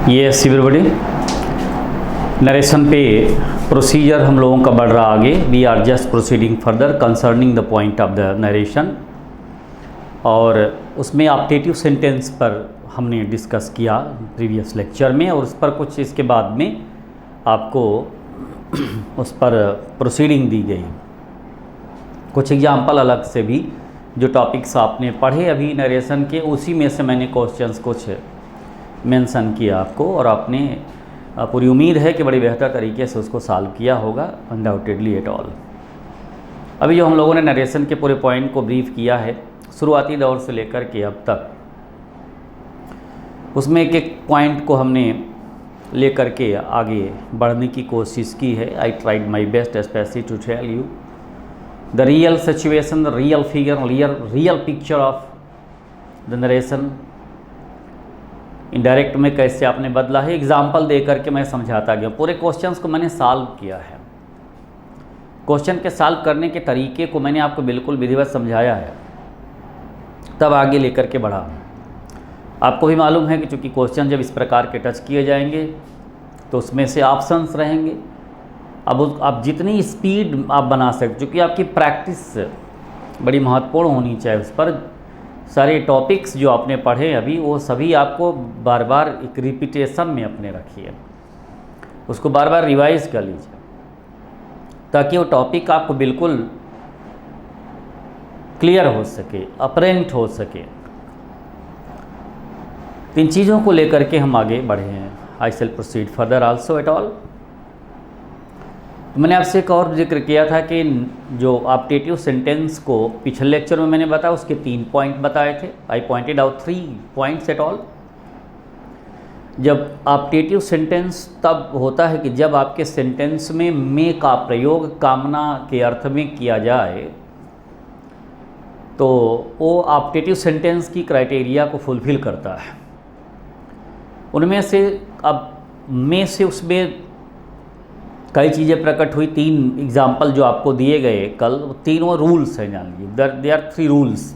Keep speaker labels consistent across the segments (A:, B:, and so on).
A: Yes everybody, narration पे procedure हम लोगों का बढ़ रहा आगे। We are just proceeding further concerning the point of the narration, और उसमें ऑप्टेटिव सेंटेंस पर हमने डिस्कस किया प्रीवियस लेक्चर में, और उस पर कुछ इसके बाद में आपको उस पर प्रोसीडिंग दी गई। कुछ एग्जाम्पल अलग से भी जो टॉपिक्स आपने पढ़े अभी नरेशन के, उसी में से मैंने क्वेश्चंस कुछ मेंशन किया आपको, और आपने पूरी उम्मीद है कि बड़ी बेहतर तरीके से उसको सॉल्व किया होगा अनडाउटेडली एट ऑल। अभी जो हम लोगों ने नरेशन के पूरे पॉइंट को ब्रीफ किया है शुरुआती दौर से लेकर के अब तक, उसमें एक एक पॉइंट को हमने लेकर के आगे बढ़ने की कोशिश की है। I tried my best specially to tell you the real situation, the real figure, real picture of the narration. Indirect में कैसे आपने बदला है, एग्जाम्पल दे करके मैं समझाता गया। पूरे क्वेश्चंस को मैंने सॉल्व किया है, क्वेश्चन के सॉल्व करने के तरीके को मैंने आपको बिल्कुल विधिवत समझाया है, तब आगे लेकर के बढ़ा। आपको भी मालूम है कि चूँकि क्वेश्चन जब इस प्रकार के टच किए जाएंगे तो उसमें से ऑप्शंस रहेंगे। अब आप जितनी स्पीड आप बना सकते, चूँकि आपकी प्रैक्टिस बड़ी महत्वपूर्ण होनी चाहिए, उस पर सारे टॉपिक्स जो आपने पढ़े अभी वो सभी आपको बार बार एक रिपीटेशन में अपने रखिए, उसको बार बार रिवाइज कर लीजिए, ताकि वो टॉपिक आपको बिल्कुल क्लियर हो सके, अपरेंट हो सके। इन चीज़ों को लेकर के हम आगे बढ़े हैं। I shall proceed further also at all. मैंने आपसे एक और जिक्र किया था कि जो ऑप्टेटिव सेंटेंस को पिछले लेक्चर में मैंने बताया, उसके 3 पॉइंट बताए थे। आई pointed out 3 points at all. जब ऑप्टेटिव सेंटेंस तब होता है कि जब आपके सेंटेंस में मे का प्रयोग कामना के अर्थ में किया जाए, तो वो ऑप्टेटिव सेंटेंस की क्राइटेरिया को फुलफिल करता है। उनमें से अब मे से उसमें कई चीज़ें प्रकट हुई। 3 एग्जाम्पल जो आपको दिए गए कल, तीनों रूल्स हैं, जान लीजिए दे आर 3 रूल्स,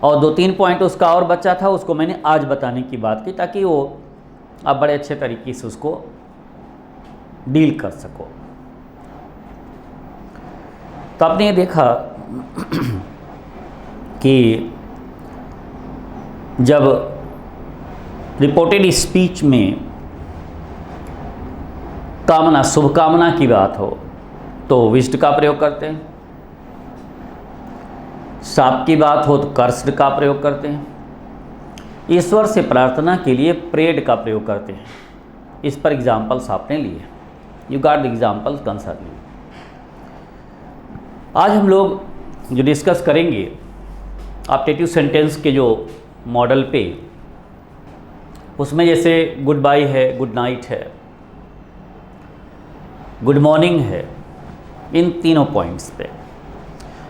A: और 2-3 पॉइंट उसका और बचा था, उसको मैंने आज बताने की बात की, ताकि वो आप बड़े अच्छे तरीके से उसको डील कर सको। तो आपने ये देखा कि जब रिपोर्टेड स्पीच में कामना, शुभकामना की बात हो तो विष्ट का प्रयोग करते हैं, शाप की बात हो तो कर्स्ड का प्रयोग करते हैं, ईश्वर से प्रार्थना के लिए प्रेड का प्रयोग करते हैं। इस पर एग्जाम्पल्स आपने लिए, you got the examples concerning. आज हम लोग जो डिस्कस करेंगे ऑप्टेटिव सेंटेंस के जो मॉडल पे, उसमें जैसे गुड बाय है, गुड नाइट है, गुड मॉर्निंग है, इन तीनों पॉइंट्स पे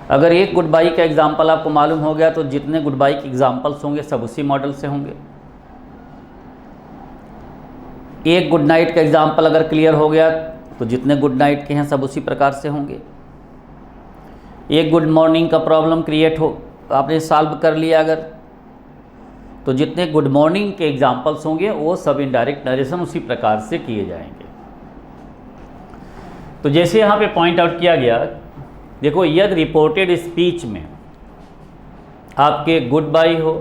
A: अगर एक गुड बाई का एग्जाम्पल आपको मालूम हो गया तो जितने गुड बाई के एग्जाम्पल्स होंगे सब उसी मॉडल से होंगे। एक गुड नाइट का एग्जाम्पल अगर क्लियर हो गया तो जितने गुड नाइट के हैं सब उसी प्रकार से होंगे। एक गुड मॉर्निंग का प्रॉब्लम क्रिएट हो, आपने सॉल्व कर लिया अगर, तो जितने गुड मॉर्निंग के एग्जाम्पल्स होंगे वो सब इनडायरेक्ट नरेशन उसी प्रकार से किए जाएंगे। तो जैसे यहाँ पे पॉइंट आउट किया गया, देखो यदि रिपोर्टेड स्पीच में आपके गुड बाय हो,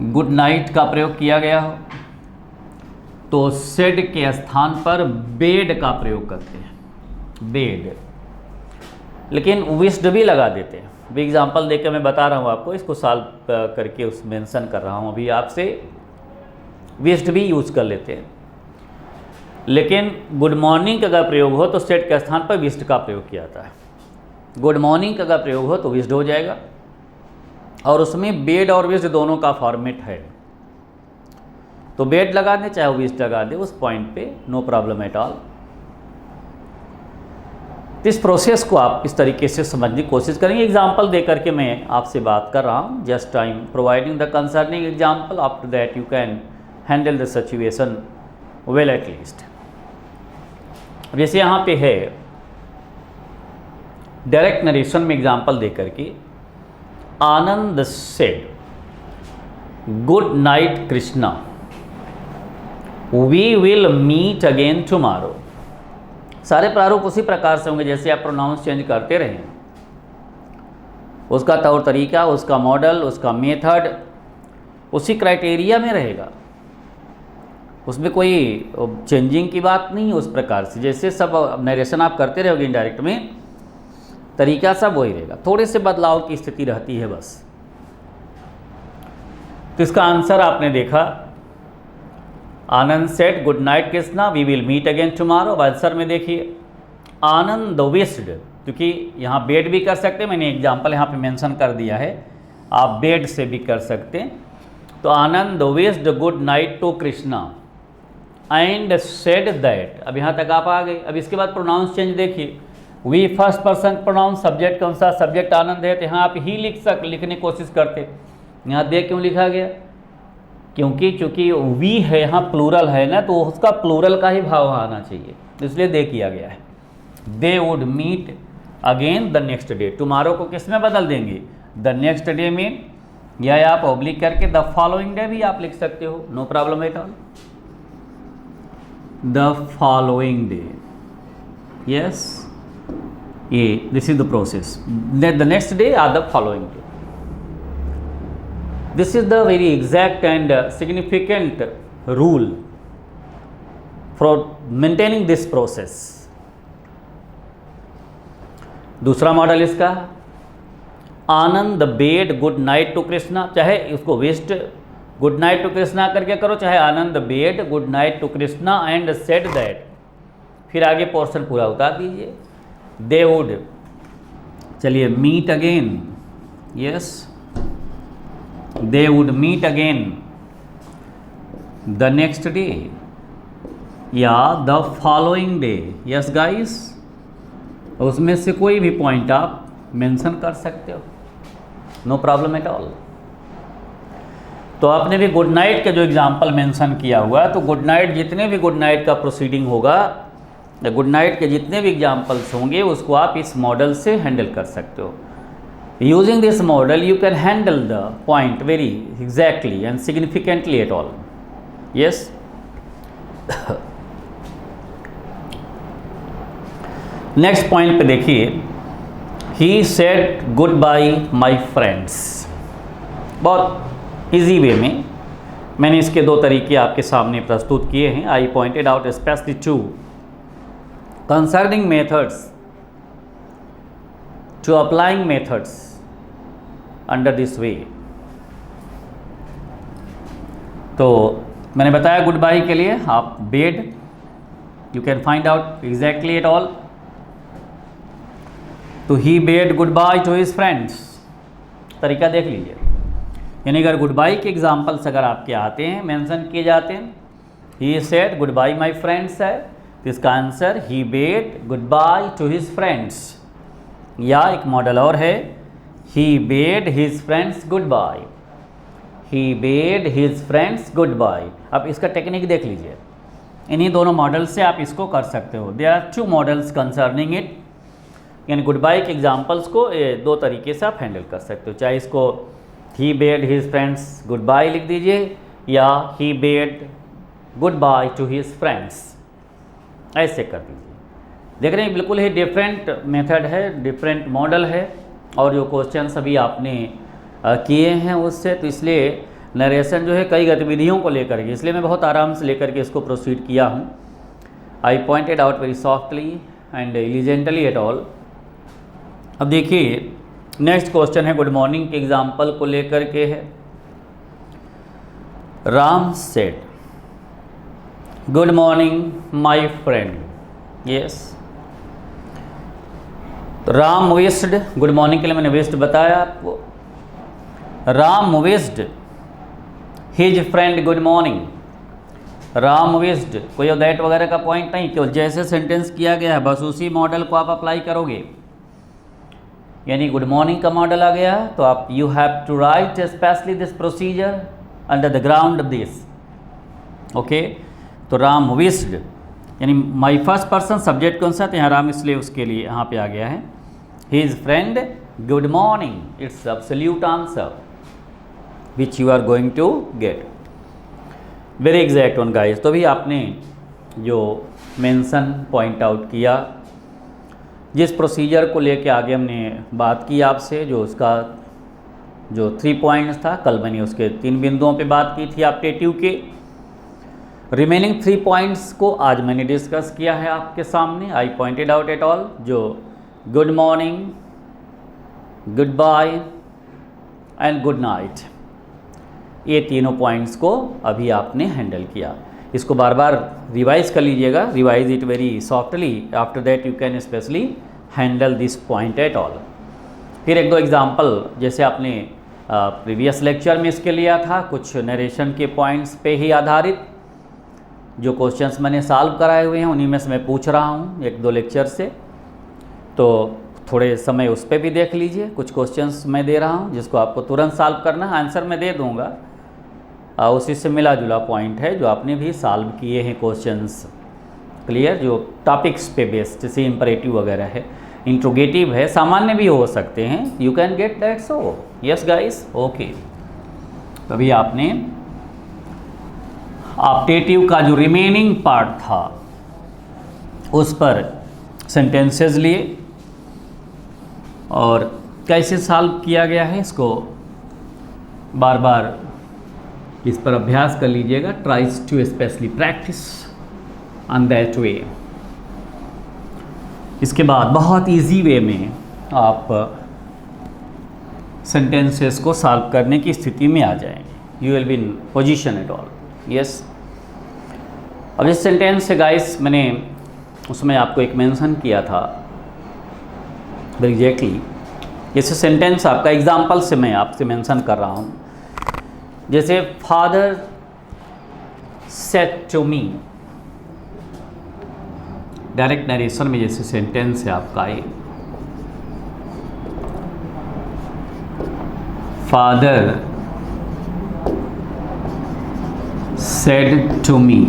A: गुड नाइट का प्रयोग किया गया हो, तो सेड के स्थान पर बेड का प्रयोग करते हैं, बेड, लेकिन विश्ड भी लगा देते हैं। भी एग्जाम्पल देकर मैं बता रहा हूँ आपको, इसको सॉल्व करके उस मेंशन कर रहा हूँ अभी आपसे। विश्ड भी यूज कर लेते हैं, लेकिन गुड मॉर्निंग का अगर प्रयोग हो तो सेट के स्थान पर विश्ड का प्रयोग किया जाता है। गुड मॉर्निंग का अगर प्रयोग हो तो विश्ड हो जाएगा, और उसमें बेड और विश्ड दोनों का फॉर्मेट है, तो बेड लगा दे चाहे विश्ड लगा दे, उस पॉइंट पे नो प्रॉब्लम एट ऑल। इस प्रोसेस को आप इस तरीके से समझने की कोशिश करेंगे। एग्जाम्पल दे करके मैं आपसे बात कर रहा हूँ, just I am providing the concerning example, after that you can handle the situation well at least. जैसे यहाँ पे है डायरेक्ट नरेशन में एग्जाम्पल दे करके, Anand said good night Krishna, we will meet again tomorrow. सारे प्रारूप उसी प्रकार से होंगे जैसे आप प्रोनाउंस चेंज करते रहें, उसका तौर तरीका, उसका मॉडल, उसका मेथड उसी क्राइटेरिया में रहेगा, उसमें कोई चेंजिंग की बात नहीं है। उस प्रकार से जैसे सब नरेशन आप करते रहोगे इनडायरेक्ट में, तरीका सब वही रहेगा, थोड़े से बदलाव की स्थिति रहती है बस। तो इसका आंसर आपने देखा, Anand said good night Krishna, we will meet again tomorrow. Answer में देखिए आनंद विश्ड, क्योंकि यहाँ बेड भी कर सकते हैं, मैंने एग्जाम्पल यहाँ पे मेंशन कर दिया है, आप बेड से भी कर सकते हैं। तो Anand wished good night to Krishna and said that. अब यहाँ तक आप आ गए। अब इसके बाद प्रोनाउंस चेंज देखिए, we first person pronouns, subject कौन सा, सब्जेक्ट आनंद है, तो यहाँ आप ही लिखने की कोशिश करते। यहाँ देख क्यों लिखा गया, क्योंकि चूंकि वी है यहाँ प्लूरल है ना, तो उसका प्लूरल का ही भाव आना चाहिए, इसलिए दे किया गया है। They would meet again the next day, tomorrow को किस में बदल देंगे, द नेक्स्ट डे में, या आप ऑब्लिक करके द फॉलोइंग डे भी आप लिख सकते हो, no problem at all. The following day, yes, ये this is the process, the next day or the following day. This is the very exact and significant rule for maintaining this process. दूसरा model इसका, Anand bade good night to Krishna, चाहे इसको wished good night to Krishna करके करो, चाहे Anand bade good night to Krishna and said that, फिर आगे portion पूरा उतार दीजिए। दे वुड, चलिए meet again, yes, they would meet again the next day या the following day, yes guys, उसमें से कोई भी पॉइंट आप मेंशन कर सकते हो, नो प्रॉब्लम एट ऑल। तो आपने भी गुड नाइट का जो एग्जांपल मेंशन किया हुआ, तो गुड नाइट जितने भी गुड नाइट का प्रोसीडिंग होगा, गुड नाइट के जितने भी एग्जांपल्स होंगे, उसको आप इस मॉडल से हैंडल कर सकते हो। Using this model you can handle the point very exactly and significantly at all, yes. Next point पे देखिए, he said goodbye my friends। बहुत इजी वे में मैंने इसके दो तरीके आपके सामने प्रस्तुत किए हैं। I pointed out especially two concerning methods to applying methods under this way. तो मैंने बताया गुड बाय के लिए आप bade, you can find out exactly at all. तो he bade good bye to his friends, तरीका देख लीजिए, यानी अगर गुड बाय के एग्जाम्पल्स अगर आपके आते हैं, मेंशन किए जाते हैं, he said good bye my friends है, तो इसका answer he bade good bye to his friends. या एक मॉडल और है, he bade his friends goodbye, he bade his friends goodbye। अब इसका टेक्निक देख लीजिए, इन्हीं दोनों मॉडल से आप इसको कर सकते हो। There are two models concerning it, यानी गुड बाय के एग्जाम्पल्स को दो तरीके से आप हैंडल कर सकते हो, चाहे इसको he bade his friends goodbye लिख दीजिए, या he bade goodbye to his friends, ऐसे कर दीजिए। देख रहे हैं बिल्कुल ही डिफरेंट मेथड है, डिफरेंट मॉडल है, और जो क्वेश्चन अभी आपने किए हैं उससे, तो इसलिए नरेशन जो है कई गतिविधियों को लेकर के, इसलिए मैं बहुत आराम से लेकर के इसको प्रोसीड किया हूँ। I pointed out very softly and elegantly at all. अब देखिए नेक्स्ट क्वेश्चन है गुड मॉर्निंग के एग्जाम्पल को लेकर के है। Ram said good morning my friend, yes. Ram wished, good morning के लिए मैंने विश्ड बताया आपको। Ram wished his friend good morning, Ram wished, कोई दैट वगैरह का पॉइंट नहीं, केवल जैसे सेंटेंस किया गया है बस उसी मॉडल को आप अप्लाई करोगे। यानी गुड मॉर्निंग का मॉडल आ गया, तो आप you have to write specially this procedure under the ground of this, okay. तो राम विश्ड, यानी माई फर्स्ट पर्सन सब्जेक्ट कौन सा, तो यहाँ राम इसलिए उसके लिए यहाँ पे आ गया है। His friend good morning, it's absolute answer, which you are going to get. Very exact one guys. तो भी आपने जो मेंशन पॉइंट आउट किया, जिस प्रोसीजर को लेके आगे हमने बात की आपसे, जो उसका जो 3 पॉइंट्स था, कल मैंने उसके 3 बिंदुओं पे बात की थी अपडेटिव के। रिमेनिंग 3 पॉइंट्स को आज मैंने डिस्कस किया है आपके सामने। I pointed out at all, जो good morning, good bye and good night, ये तीनों पॉइंट्स को अभी आपने हैंडल किया। इसको बार बार रिवाइज कर लीजिएगा, revise it very softly, after that you can specially handle this point at all. फिर 1-2 एग्जाम्पल जैसे आपने प्रीवियस लेक्चर में इसके लिया था, कुछ नरेशन के पॉइंट्स पे ही आधारित जो क्वेश्चंस मैंने सॉल्व कराए हुए हैं उन्हीं में से मैं पूछ रहा हूँ 1-2 लेक्चर से, तो थोड़े समय उस पर भी देख लीजिए। कुछ क्वेश्चंस मैं दे रहा हूँ जिसको आपको तुरंत सॉल्व करना है, आंसर मैं दे दूँगा, उसी से मिला जुला पॉइंट है जो आपने भी सॉल्व किए हैं क्वेश्चंस। क्लियर? जो टॉपिक्स पे बेस्ड, जैसे इंपरेटिव वगैरह है, इंट्रोगेटिव है, सामान्य भी हो सकते हैं, you can get that. So yes guys, okay. तभी आपने ऑप्टेटिव का जो रिमेनिंग पार्ट था उस पर सेंटेंसेस लिए और कैसे सॉल्व किया गया है इसको बार बार इस पर अभ्यास कर लीजिएगा। Tries to specially practice on that way. इसके बाद बहुत इजी वे में आप सेंटेंसेस को सॉल्व करने की स्थिति में आ जाएंगे। You will be in position eight all. Yes, अब इस सेंटेंस से गाइस मैंने उसमें आपको एक मेंशन किया था एग्जैक्टली। जैसे सेंटेंस आपका एग्जाम्पल से मैं आपसे मेंशन कर रहा हूँ, जैसे father said to me, direct narration में जैसे सेंटेंस है आपका ये, father said to me,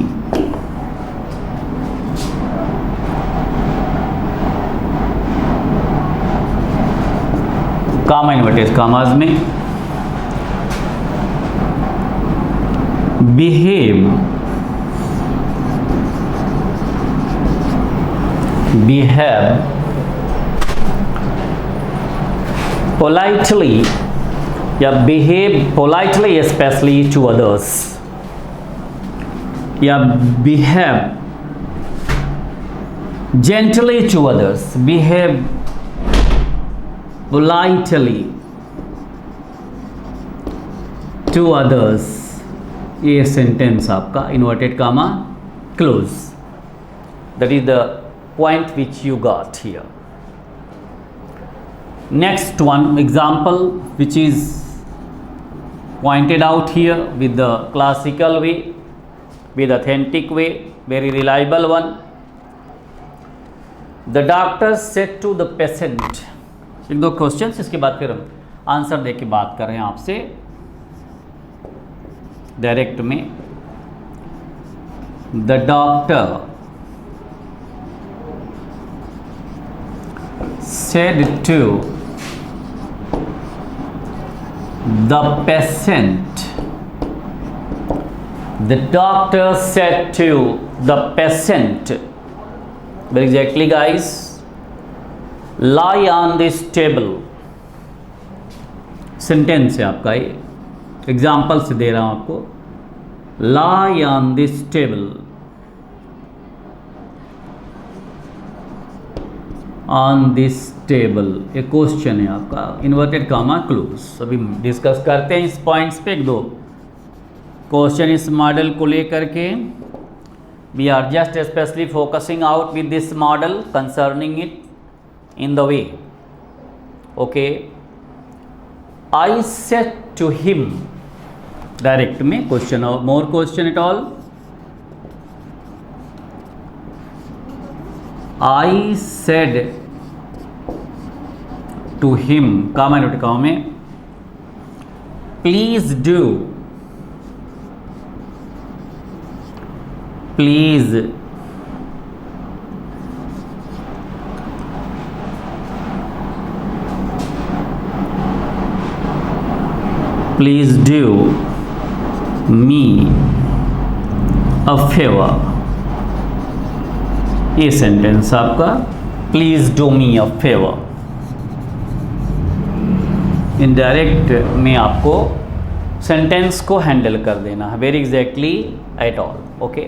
A: comma inverted commas में, behave politely या behave politely especially to others या behave gently to others, behave politely to others। ये सेंटेंस आपका inverted comma close, that is the point which you got here. Next one example which is pointed out here with the classical way, with authentic way, very reliable one. The doctor said to the patient. 1-2 question, इसके बाद फिर हम answer दे के बात कर रहे हैं आपसे डायरेक्ट में। The doctor said to the patient, the doctor said to the patient, very exactly guys, lie on this table. Sentence है आपका ये, एग्जाम्पल से दे रहा हूं आपको। Lie on this table, on this table, एक क्वेश्चन है आपका, इन्वर्टेड कामा क्लोज। अभी डिस्कस करते हैं इस पॉइंट्स पे 1-2 क्वेश्चन इस मॉडल को लेकर के। We are just specially focusing out with this model concerning it in the way. Okay, I said to him, direct में question or more question at all, I said to him, कामा नोटिकाओं में, please do, please please do me a favour, ये sentence आपका please do me a favour. Indirect में आपको sentence को handle कर देना है, very exactly at all. Okay,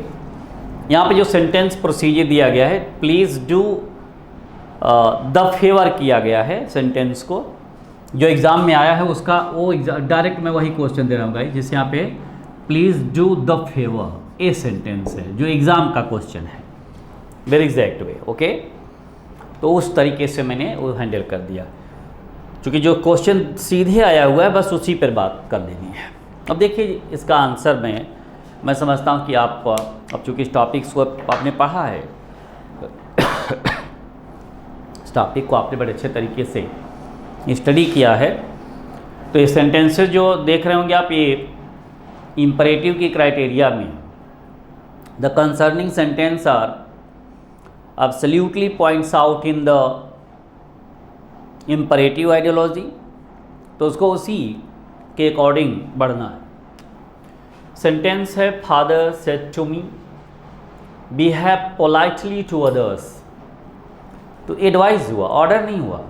A: यहाँ पे जो सेंटेंस प्रोसीजर दिया गया है, प्लीज़ डू द फेवर किया गया है सेंटेंस को, जो एग्ज़ाम में आया है उसका वो डायरेक्ट मैं वही क्वेश्चन दे रहा हूँ गाइस, जिससे यहाँ पे please do the favour a sentence है जो एग्ज़ाम का क्वेश्चन है, वेरी एग्जैक्ट वे। ओके, तो उस तरीके से मैंने वो हैंडल कर दिया, क्योंकि जो क्वेश्चन सीधे आया हुआ है बस उसी पर बात कर देनी है। अब देखिए इसका आंसर मैं समझता हूँ कि आप अब चूँकि इस टॉपिक्स को आपने पढ़ा है, इस टॉपिक को आपने बड़े अच्छे तरीके से स्टडी किया है, तो ये सेंटेंसेस जो देख रहे होंगे आप, ये इम्परेटिव की क्राइटेरिया में the concerning sentence are absolutely points out in the imperative ideology, तो उसको उसी के अकॉर्डिंग बढ़ना है। सेंटेंस है father said to me behave politely to others, तो एडवाइस हुआ, ऑर्डर नहीं हुआ।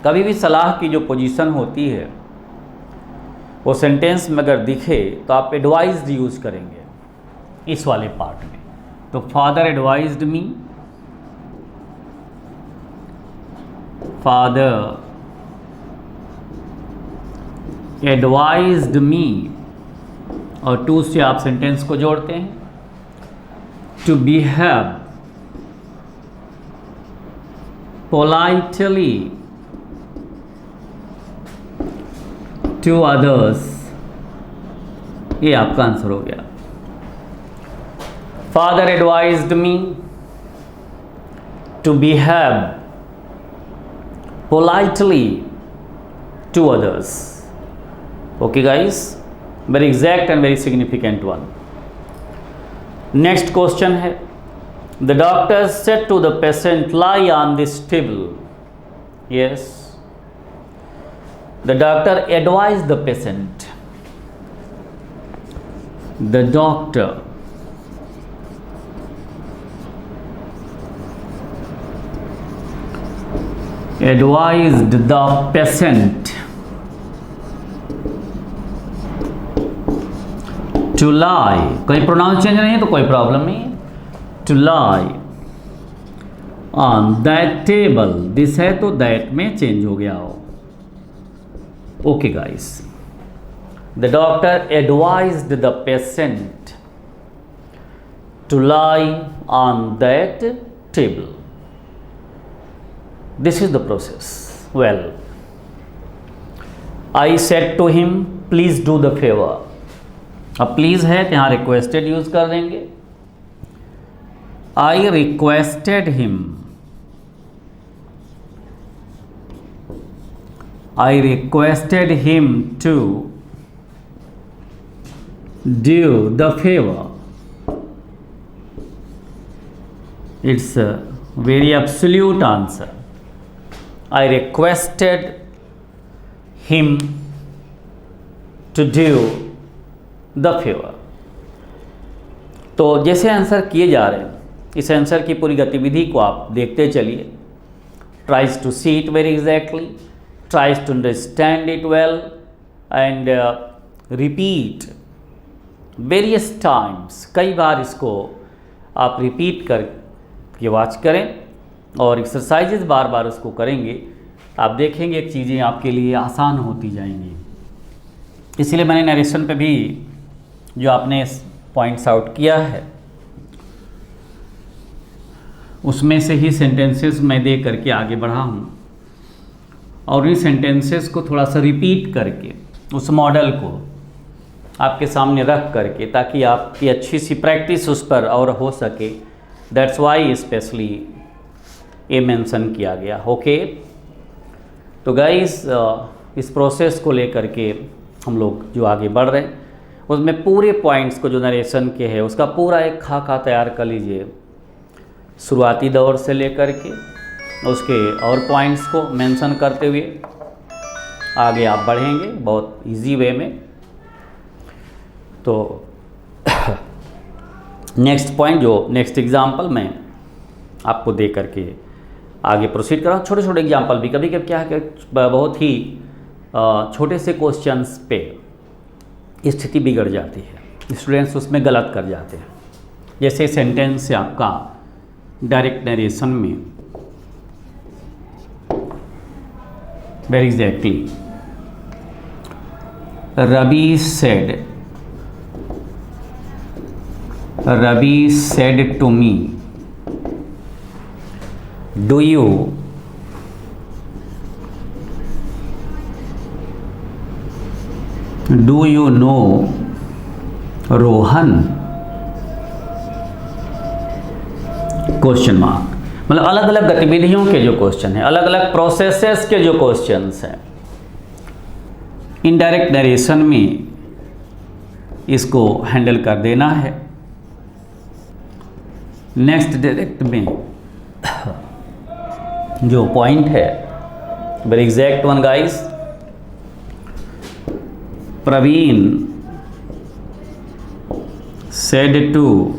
A: कभी भी सलाह की जो पोजीशन होती है वो सेंटेंस में अगर दिखे तो आप एडवाइज्ड यूज़ करेंगे इस वाले पार्ट में। तो father advised me, father advised me, और टू से आप सेंटेंस को जोड़ते हैं, to behave politely to others, ये आपका आंसर हो गया। Father advised me to behave politely to others. Okay guys, very exact and very significant one. Next question है, the doctor said to the patient lie on this table. Yes, the doctor advised the patient, the doctor advised the patient to lie, कोई pronounce change नहीं है तो कोई problem नहीं है, to lie on that table, this है तो that में चेंज हो गया हो। Okay guys, the doctor advised the patient to lie on that table. This is the process. Well, I said to him, please do the favor. अब please है तो यहाँ requested यूज कर देंगे। I requested him, I requested him to do the favor. It's a very absolute answer. I requested him to do the favor. तो जैसे answer किए जा रहे हैं, इस आंसर की पूरी गतिविधि को आप देखते चलिए। Tries to see it very exactly, tries to understand it well and repeat various times, कई बार इसको आप रिपीट कर के वॉच करें और एक्सरसाइजेज बार बार उसको करेंगे, आप देखेंगे चीज़ें आपके लिए आसान होती जाएंगी। इसलिए मैंने नरेशन पे भी जो आपने पॉइंट्स आउट किया है उसमें से ही सेंटेंसेस मैं दे करके आगे बढ़ा हूँ, और इन सेंटेंसेस को थोड़ा सा रिपीट करके उस मॉडल को आपके सामने रख करके, ताकि आपकी अच्छी सी प्रैक्टिस उस पर और हो सके। दैट्स वाई स्पेशली ये मेंशन किया गया। ओके, तो गाइस इस प्रोसेस को लेकर के हम लोग जो आगे बढ़ रहे हैं उसमें पूरे पॉइंट्स को जो नरेशन के है उसका पूरा एक खाका तैयार कर लीजिए, शुरुआती दौर से लेकर के उसके और पॉइंट्स को मेंशन करते हुए आगे आप बढ़ेंगे बहुत इजी वे में। तो नेक्स्ट पॉइंट, जो नेक्स्ट एग्जाम्पल मैं आपको दे करके आगे प्रोसीड कर रहा हूँ। छोटे छोटे एग्जाम्पल भी कभी कभी क्या है कि बहुत ही छोटे से क्वेश्चंस पे स्थिति बिगड़ जाती है, स्टूडेंट्स उसमें गलत कर जाते हैं। जैसे सेंटेंस है आपका डायरेक्ट नरेशन में, very exactly, Ravi said to me, do you know Rohan? Question mark. मतलब अलग अलग गतिविधियों के जो क्वेश्चन है, अलग अलग प्रोसेसेस के जो क्वेश्चंस हैं, इनडायरेक्ट नरेशन में इसको हैंडल कर देना है। नेक्स्ट डायरेक्ट में जो पॉइंट है, very exact one guys, Praveen said to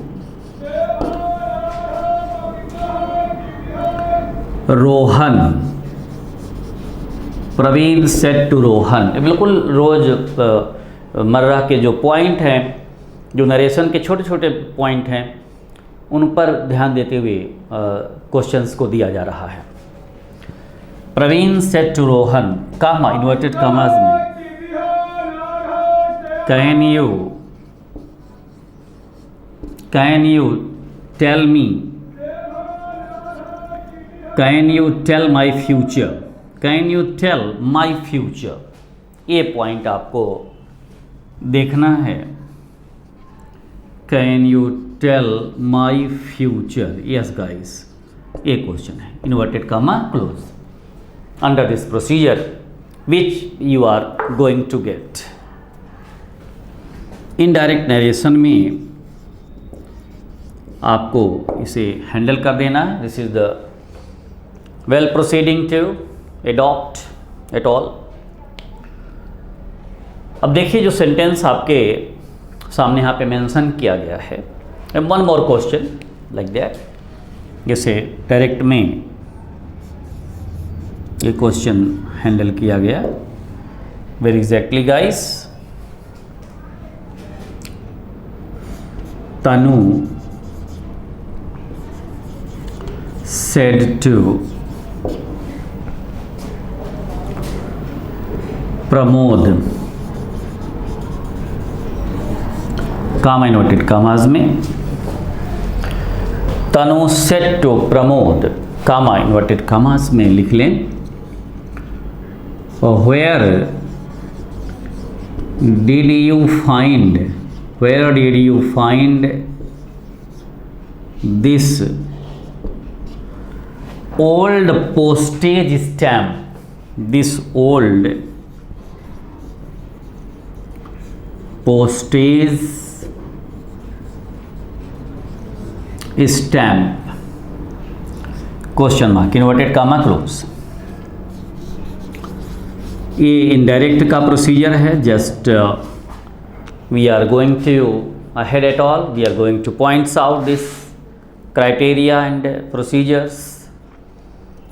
A: Rohan, Praveen said to Rohan. बिल्कुल रोज मर्रा के जो पॉइंट हैं, जो नरेशन के छोटे छोटे पॉइंट हैं, उन पर ध्यान देते हुए क्वेश्चंस को दिया जा रहा है। Praveen said to Rohan, comma inverted commas में, can you tell me, can you tell my future, can you tell my future. ये पॉइंट आपको देखना है। Can you tell my future, yes guys, ये क्वेश्चन है, inverted comma close, under this procedure which you are going to get. Indirect narration में आपको इसे handle कर देना है। This is the well proceeding to adopt eight all. अब देखिए जो सेंटेंस आपके सामने यहाँ पे मेंशन किया गया है, one more question like that, जैसे डायरेक्ट में ये क्वेश्चन हैंडल किया गया, very exactly guys. Tanu said to Pramod, comma inverted commas में, Tanu said to Pramod, comma inverted commas में लिख लें। Where did you find this old postage stamp, this old postage stamp, question mark, inverted comma close. ये indirect का procedure है। Just we are going to ahead at all, we are going two points out this criteria and procedures,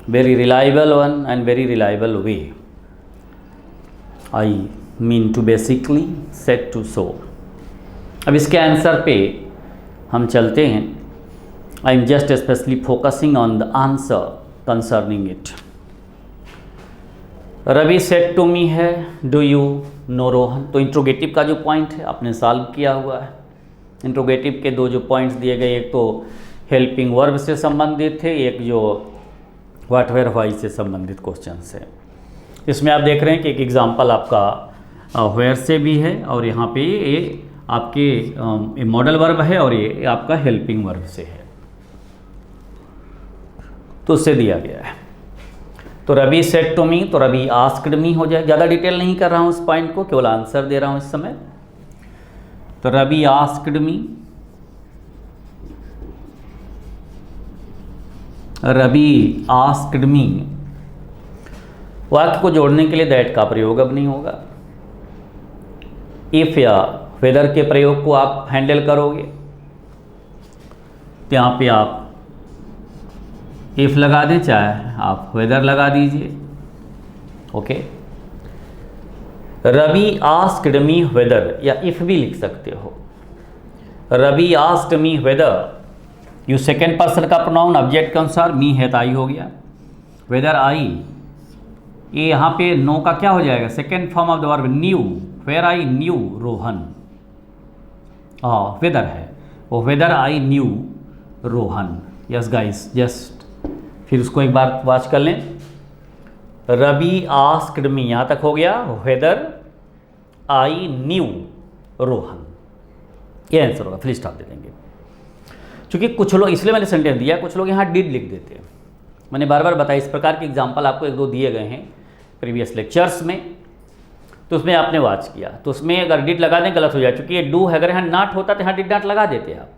A: very reliable one and very reliable way, I mean to basically set to so। अब इसके answer पे हम चलते हैं। I am just especially focusing on the answer concerning it। Ravi said to me है, do you know Rohan, तो interrogative का जो पॉइंट है आपने सॉल्व किया हुआ है। इंट्रोगेटिव के दो जो पॉइंट्स दिए गए, एक तो हेल्पिंग वर्ब से संबंधित थे, एक जो व्हाट वेयर व्हाई से संबंधित क्वेश्चन है। इसमें आप देख रहे हैं कि एक एग्जांपल आपका वेयर से भी है, और यहाँ पे ये आपके मॉडल वर्ब है, और ये आपका हेल्पिंग वर्ब से है, तो उससे दिया गया है। तो रवि सेड टू मी, तो रवि आस्क्ड मी हो जाए। ज़्यादा डिटेल नहीं कर रहा हूँ इस पॉइंट को, केवल आंसर दे रहा हूँ इस समय। तो Ravi asked me, Ravi asked me वाक्य को जोड़ने के लिए दैट का प्रयोग अब नहीं होगा। इफ़ या वेदर के प्रयोग को आप हैंडल करोगे तो यहाँ पे आप इफ़ लगा दें, चाहे आप वेदर लगा दीजिए। Okay, Ravi asked me whether, या इफ़ भी लिख सकते हो। Ravi asked me whether, you second person का प्रोनाउन ऑब्जेक्ट के अनुसार, मी है तो आई हो गया। वेदर आई, ये यहाँ पे नो का क्या हो जाएगा, second form of the verb knew. Where I knew Rohan, whether है वो, whether I knew Rohan. Yes guys, just फिर उसको एक बार वाच कर लें। रवि आस्क्ड मी, यहाँ तक हो गया। वेदर आई न्यू रोहन, ये आंसर होगा। फिर स्टॉप दे देंगे। चूँकि कुछ लोग, इसलिए मैंने सेंटेंस दिया, कुछ लोग यहाँ डिड लिख देते हैं। मैंने बार बार बताया, इस प्रकार के एग्जाम्पल आपको एक दो दिए गए हैं प्रीवियस लेक्चर्स में, तो उसमें आपने वॉच किया, तो उसमें अगर डिड लगा दें गलत हो जाए। क्योंकि ये डू है, अगर यहाँ नॉट होता तो यहाँ डिड नॉट लगा देते आप,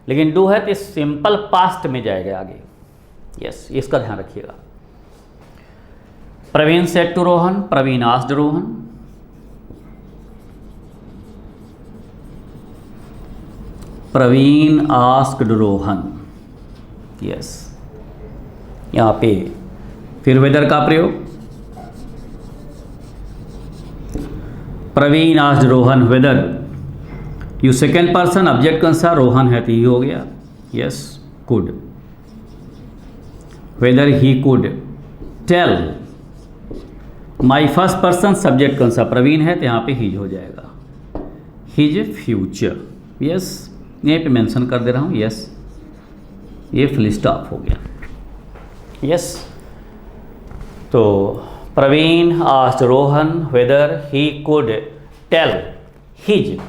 A: लेकिन डू है तो सिंपल पास्ट में जाएगा आगे। यस, इसका ध्यान रखिएगा। Praveen said to Rohan, Praveen asked Rohan. Praveen asked Rohan. Yes, यहाँ पे फिर वेदर का प्रयोग। Praveen asked Rohan whether, you second person object के अनुसार, रोहन है तो ही हो गया। Yes, could. Whether he could tell my first person subject के अनुसार, प्रवीण है तो यहाँ पे हिज हो जाएगा, हिज फ्यूचर। यस, यहीं पे मेंशन कर दे रहा हूँ। यस, ये फुल स्टॉप हो गया। यस, तो Praveen asked Rohan whether he could tell his,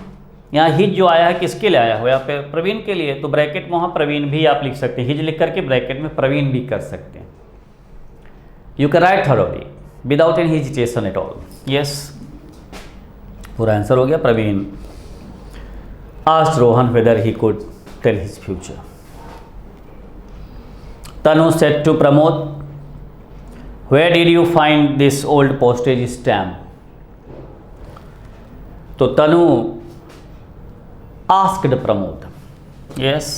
A: यहाँ हिज जो आया है किसके लिए आया हो, यहाँ पे प्रवीण के लिए, तो ब्रैकेट में वहाँ प्रवीण भी आप लिख सकते हैं। हिज लिख करके ब्रैकेट में प्रवीण भी कर सकते हैं। You can write thoroughly without any hesitation at all. Yes, पूरा आंसर हो गया। Praveen asked Rohan whether he could tell his future. Tanu said to Pramod, Where did you find this old postage stamp? तो तनु asked प्रमोद। Yes,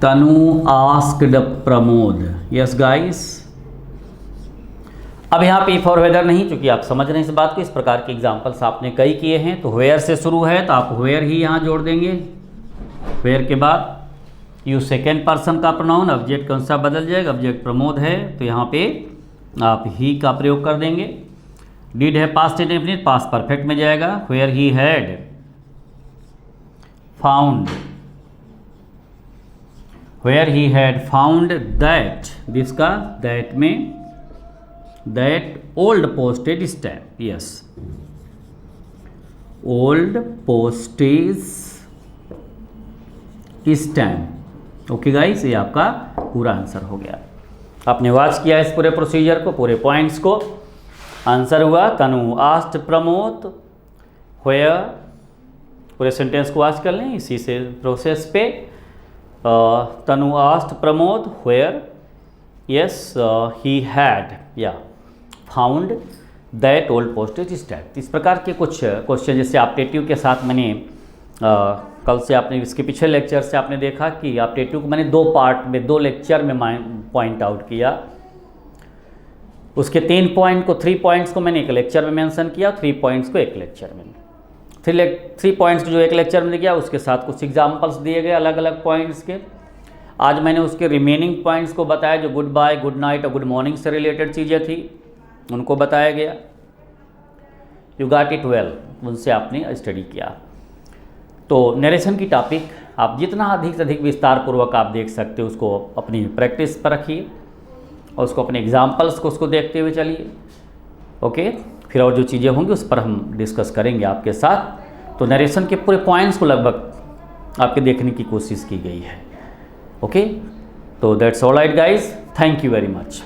A: तनु asked Pramod. Yes guys, अब यहाँ पे for weather नहीं, चूंकि आप समझ रहे हैं इस बात को। इस प्रकार के एग्जाम्पल्स आपने कई किए हैं, तो वेयर से शुरू है तो आप वेयर ही यहाँ जोड़ देंगे। वेयर के बाद यू सेकेंड पर्सन का प्रोनाउन ऑब्जेक्ट कौन सा बदल जाएगा, ऑब्जेक्ट प्रमोद है तो यहाँ पे आप ही का प्रयोग कर देंगे। डिड है पास्ट इंडेफिनिट, पास्ट परफेक्ट में जाएगा। Where he had found, where he had found that, जिसका दैट में that old postage stamp. Yes, old postage stamp. Okay guys, ये आपका पूरा आंसर हो गया। आपने वॉच किया इस पूरे प्रोसीजर को, पूरे पॉइंट्स को। आंसर हुआ तनु आस्क्ड प्रमोद वेयर, पूरे सेंटेंस को वॉच कर लें इसी से प्रोसेस पे। Tanu asked Pramod where, yes he had या found that old postage stamp. इस प्रकार के कुछ क्वेश्चन जैसे ऑप्टेटिव के साथ मैंने कल से आपने इसके पिछले लेक्चर से आपने देखा कि ऑप्टेटिव को मैंने दो पार्ट में, दो लेक्चर में पॉइंट आउट किया। उसके 3 पॉइंट को, 3 पॉइंट्स को मैंने एक लेक्चर में मेंशन किया, 3 पॉइंट्स को एक लेक्चर में। 3 पॉइंट्स को जो एक लेक्चर में किया उसके साथ कुछ एग्जाम्पल्स दिए गए अलग अलग पॉइंट्स के। आज मैंने उसके रिमेनिंग पॉइंट्स को बताया, जो गुड बाय, गुड नाइट और गुड मॉर्निंग से रिलेटेड चीज़ें थी उनको बताया गया। यू गॉट इट वेल, उनसे आपने स्टडी किया। तो नरेशन की टॉपिक आप जितना अधिक से अधिक विस्तार पूर्वक आप देख सकते हो, उसको अपनी प्रैक्टिस पर रखिए और उसको अपने एग्जाम्पल्स को उसको देखते हुए चलिए। ओके, फिर और जो चीज़ें होंगी उस पर हम डिस्कस करेंगे आपके साथ। तो नरेशन के पूरे पॉइंट्स को लगभग आपके देखने की कोशिश की गई है। ओके, तो that's all right guys, thank you very much.